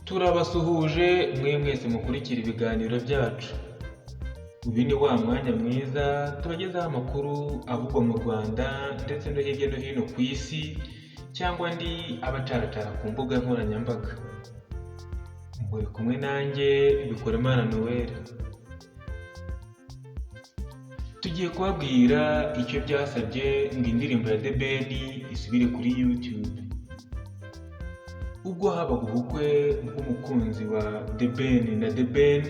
Turabasuhuje mwe mwese mukurikira ibiganiro byacu. Uyu ni wa mwanya mwiza tubagezaho amakuru avugwa mu Rwanda ndetse no hirya no hino ku isi cyangwa andi abacaracara ku mbuga nkoranyambaga. Muri kumwe nanjye Bikorimana Noel. Tugiye kubabwira icyo byasabye ngo indirimbo ya theben isubire kuri YouTube. Ubwo habaga ubukwe bw'umukunzi wa theben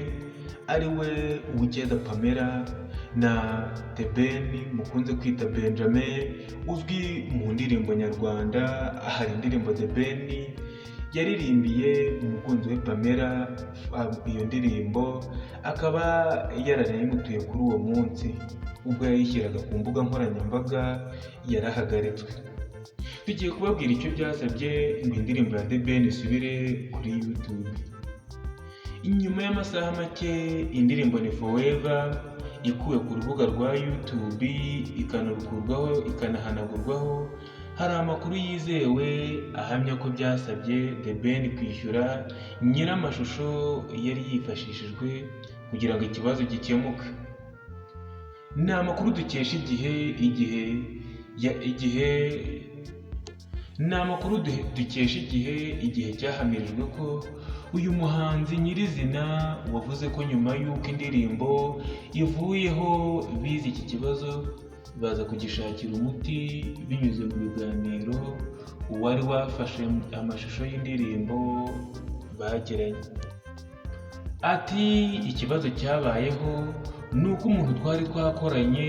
ari we Uwikeza Pamella na theben mukunze kwita Benjamin uzwi mu ndirimbo nyarwanda. Hari indirimbo theben yaririmbiye umukunzi we Pamella, iyo ndirimbo akaba yaranayimutuye kuri uwo munsi. Ubwo yayishyiraga ku mbuga nkoranyambaga yarahagaritswe. Tugiye kubabwira icyo byasabye ngo indirimbo ya theben isubire kuri YouTube. Inyuma y'amasaha make indirimbo ni Forever ikuwe ku rubuga rwa YouTube ikanarukurwaho ikanahanagurwaho. Hari amakuru yizewe ahamya ko byasabye theben kwishyura nyir'amashusho yari yifashishijwe kugira ngo ikibazo gikemuke. Ni amakuru dukesha igihe cyahamirijwe ko uyu muhanzi nyirizina wavuze ko nyuma y'uko indirimbo ivuyeho bize iki kibazo baza kugishakira umuti binyuze mu biganiro uwari wafashe amashusho y'indirimbo bagiranye. Ati ikibazo cyabayeho ni uko umuntu twari twakoranye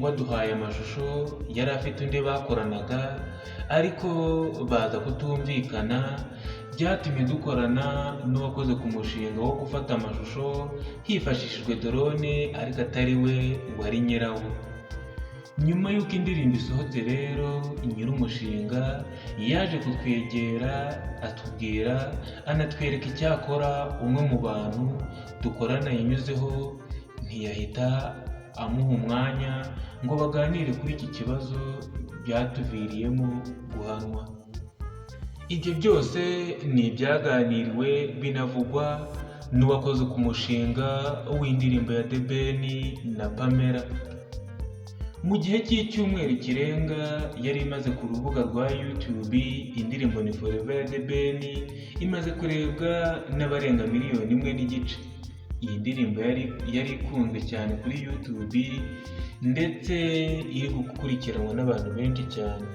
waduhaye amashusho yari afite undi bakoranaga, ariko baza kutumvikana, byatumye dukorana n'uwakoze ku mushinga wo gufata amashusho hifashishijwe drone ariko atari we wari nyirawo. Nyuma y'uko indirimbo isohotse rero nyir'umushinga yaje kutwegera atubwira anatwereka icyakora umwe mu bantu dukorana yanyuzeho ntiyahita amuha umwanya ngo baganire kuri iki kibazo, byatuviriyemo guhanwa. Ibyo byose ni ibyaganiriwe binavugwa n'uwakoze ku mushinga w'indirimbo ya theben na Pamella. Mu gihe cy'icyumweru kirenga yari imaze ku rubuga rwa YouTube, indirimbo ni Forever ya theben imaze kurebwa n'abarenga 1.5 miliyoni. Iyi ndirimbo yari ikunzwe cyane kuri YouTube ndetse iri gukurikiranwa n'abantu benshi cyane.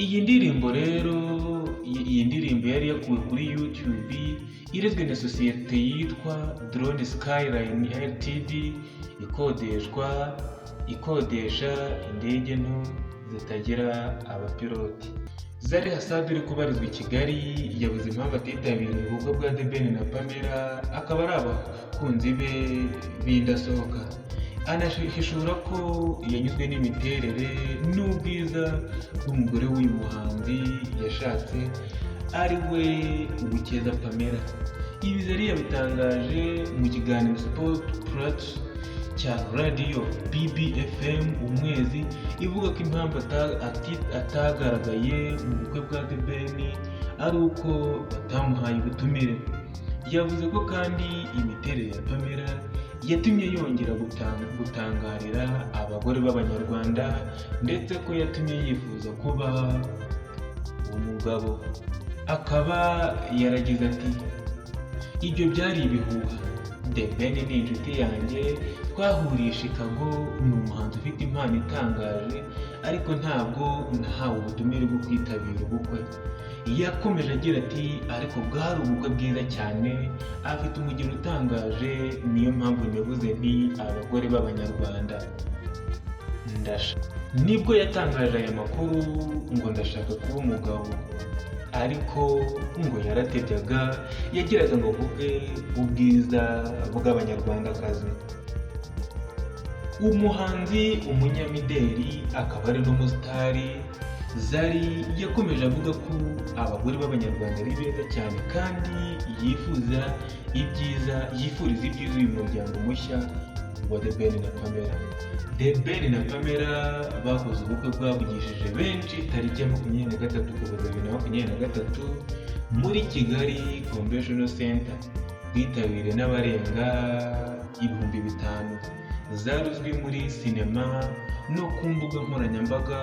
Iyi ndirimbo yari yakuwe kuri YouTube irezwe na sosiyete yitwa Drone Skyline Ltd ikodesha indege nto zitagira abapiloti. Zari uri kubarizwa i Kigali yabuze impamvu atitabiriye ubukwe bwa theben na Pamella, akaba ari abakunzi be b'indasohoka. Anahishura ko yanyuzwe n'imiterere n'ubwiza bw'umugore w'uyu muhanzi yashatse ari we Uwikeza Pamella. Ibi Zari yabitangaje mu kiganiro Sport Plus cya Radio BBFM Umwezi, ivuga ko impamvu atagaragaye mu bukwe bwa theben ari uko batamuhaye ubutumire. Yavuze ko kandi imiterere ya Pamella yatumye yongera gutangarira abagore b'Abanyarwanda ndetse ko yatumye yifuza kuba umugabo. Akaba yaragize ati ibyo byari ibihuha. Theben ni inshuti yanjye, twahuriye i Chicago, ni umuhanzi ufite impano itangaje, ariko ntabwo nahawe ubutumire bwo kwitabira ubukwe. Yakomeje agira ati ariko bwari ubukwe bwiza cyane, afite umugeni utangaje, niyo mpamvu navuze nti abagore b'Abanyarwanda. Nibwo yatangaje aya makuru ngo ndashaka kuba umugabo, ariko ngo yaratebyaga, yagiraga ngo avuge ubwiza bw'Abanyarwandakazi. Umuhanzi, umunyamideli, akaba ari n'umusitari Zari yakomeje avuga ko abagore b'Abanyarwanda ari beza cyane kandi yifuriza ibyiza uyu muryango mushya wa theben na Pamella. Theben na Pamella bakoze ubukwe bwavugishije benshi tariki ya 23 Ukuboza 2023 muri Kigali Convention Center, bwitabiriwe n'abarenga 5,000. Zari uzwi muri sinema no ku mbuga nkoranyambaga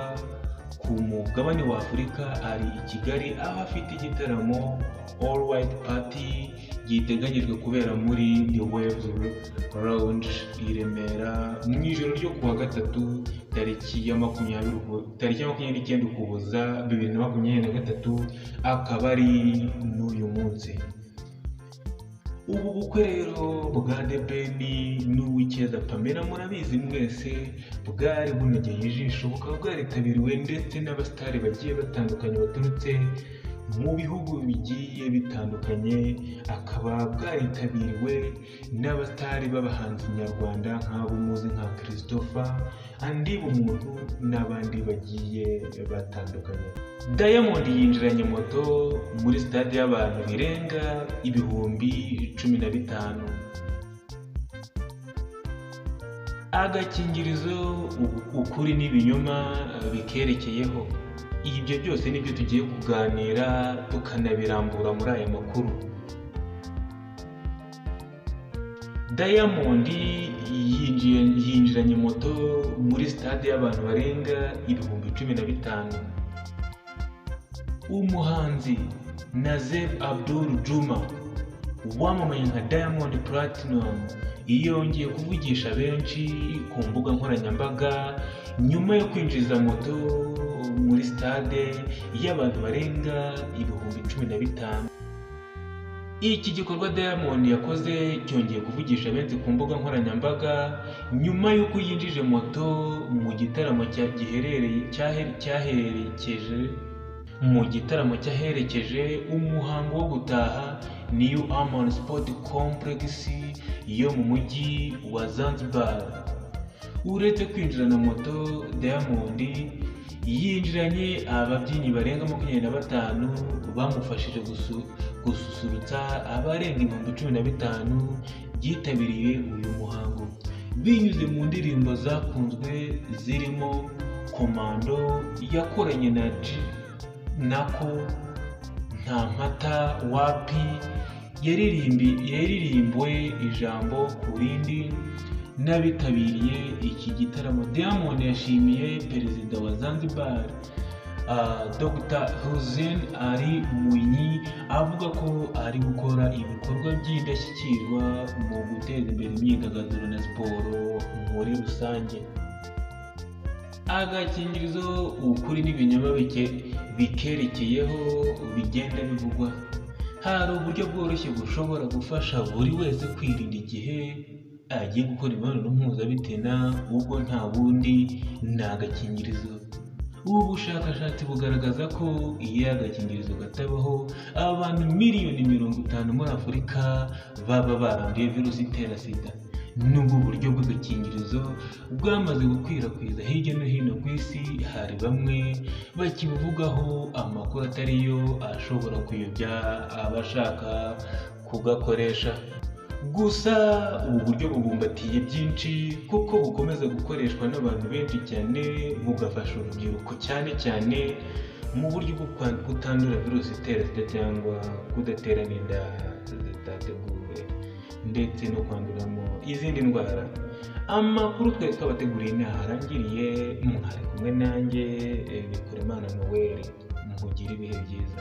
ku mugabane wa Afurika, ari i Kigali aho afite igitaramo All White Party giteganyijwe kubera muri The Waves Lounge i Remera mu ijoro ryo kuwa gatatu tariki ya 29 Ukuboza 2023, akaba ari n'uyu munsi. Ubu bukwe rero bwa theben n'uw'icyeza Pamella murabizi mwese, bwari bunogeye ijisho, bukaba bwaritabiriwe ndetse n'abasitari bagiye batandukanye baturutse mu bihugu bigiye bitandukanye, akaba bwaritabiriwe n'abasitari b'abahanzi nyarwanda nk'abo muzi nka Christopher, andi bumuntu n'abandi bagiye batandukanye. Diamond yinjiranye moto muri stade y'abantu birenga 15,000. Agakingirizo, ukuri n'ibinyoma bikerekeyeho. Ibyo byose nibyo tugiye kuganira tukanabirambura muri aya makuru. Diamond yinjiranye moto muri stade y'abantu barenga 15,000. Umuhanzi Nazeb Abdul Juma wamamaye nka Diamond Platinum yongeye kuvugisha benshi ku mbuga nkoranyambaga nyuma yo kwinjiza moto muri stade y'abantu barenga 15,000. Iki gikorwa Diamond yakoze cyongeye kuvugisha benshi ku mbuga nkoranyambaga nyuma y'uko yinjije moto mu gitaramo cyaherekeje umuhango wo gutaha New Aman Sport Complex yo mu mujyi wa Zanzibar. Uretse kwinjirana moto, Diamond yinjiranye ababyinnyi barenga 25 bamufashije gususurutsa abarenga 15,000 byitabiriye uyu muhango, binyuze mu ndirimbo zakunzwe zirimo Komando yakoranye na Nako, Nta Mpata, Wapi yaririmbwe ijambo ku rindi n'abitabiriye iki gitaramo. Diamond yashimiye Perezida wa Zanzibar Dr. Hussein Ali Mwinyi, avuga ko ari gukora ibikorwa by'indashyikirwa mu guteza imbere imyidagaduro na siporo muri rusange. Agakingirizo, ukuri n'ibinyoma bikerekeyeho bigenda bivugwa. Hari uburyo bworoshye bushobora gufasha buri wese kwirinda igihe agiye gukora imibonano mpuzabitsina, ubwo nta bundi ni agakingirizo. Ubu bushakashatsi bugaragaza ko iyo agakingirizo gatabaho, abantu miliyoni 50 muri Afurika baba baranduye virusi itera sida. Nubwo uburyo bw'agakingirizo bwamaze gukwirakwiza hirya no hino ku isi, hari bamwe bakibuvugaho amakuru atariyo ashobora kuyobya abashaka kugakoresha. Gusa ubu buryo bubumbatiye byinshi kuko bukomeza gukoreshwa n'abantu benshi cyane, bugafasha urubyiruko cyane mu buryo bwo kutandura virusi itera sida cyangwa kudaterana inda zitateguwe ndetse no kwanduramo izindi ndwara. Amakuru twari twabateguriye ntaharangiriye, mwari kumwe nanjye Bikoremana Noel, mugire ibihe byiza.